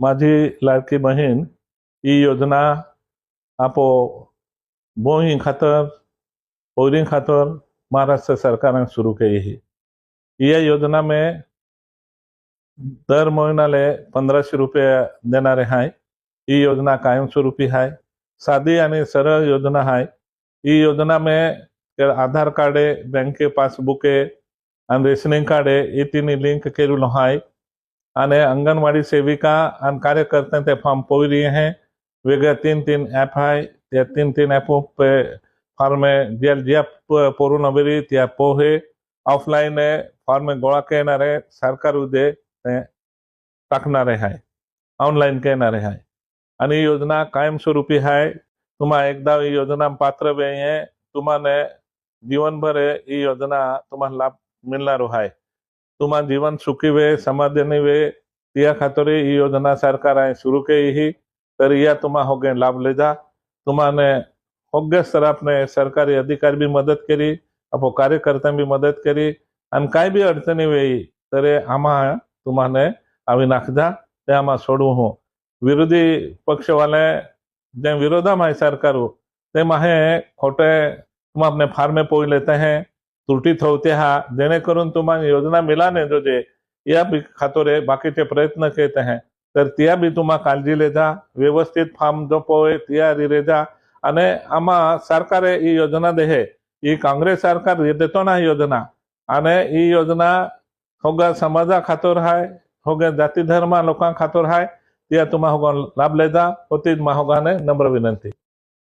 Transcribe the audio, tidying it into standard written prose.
माझी लाडकी बहीण ही योजना आपो बोही खातर पोरी खातर महाराष्ट्र सरकार ने शुरू की है। यह योजना में दर महीनाले 1500 रुपये देणारे है। ही योजना कायमस्वरूपी है, साधी आणि सरळ योजना है। ही योजना में आधार कार्ड, बैंक पासबुक आणि रेशनिंग कार्ड ये तीन लिंक केलेलो है। आणि अंगनवाड़ी सेविका आणि कार्यकर्ते ते फॉर्म पोई हैं। वेगळ्या 3 ऐप है। त्या 3 ऐपों पे फॉर्म ज्या पोरून अबरी त्या पोहे ऑफलाइन फॉर्म गोळा करणारे सरकार उदे टाकणारे है, ऑनलाइन करणारे है। आणि ही योजना कायमस्वरूपी है। तुम्हा एकदा ही योजना पात्र वे है, तुम्हाने जीवनभर ही योजना तुम्हाला लाभ मिलणार है। तुम्हा जीवन सुखी वे समाधानी वे त्या खातर ही योजना सरकार शुरू की ही। तर या तुम्हा होगे लाभ ले जा। तुम्हाने योग्य स्तर अपने सरकारी अधिकारी भी मदत करी, आपो कार्यकर्ता भी मदत करी। आणि काय भी अडचणी वेई तर आम्हा तुम्हाने आवी नाखजा ते आम्हा सोडू हो। विरोधी पक्ष वाले जे विरोधा माय सरकार ते माहे खोटे तुम अपने फार्मे पोई लेते हैं, त्रुटित होते हैं, जेणे करून तुम्हाला योजना मिलाने जो जे या भी खातोरे बाकीचे प्रयत्न करते हैं। तर त्या भी तुम्हा काळजी ले जा, व्यवस्थित फार्म जो पोय त्या रे जा। आणि आम्हा सरकारे ही योजना दे है, ही काँग्रेस सरकार देतो ना योजना। आणि ही योजना होगा समाजा खातर है, होगा जाती धर्म लोकां खातर है। त्या तुम्हा होगा लाभ ले जा होती माहोगाने नम्र विनंती।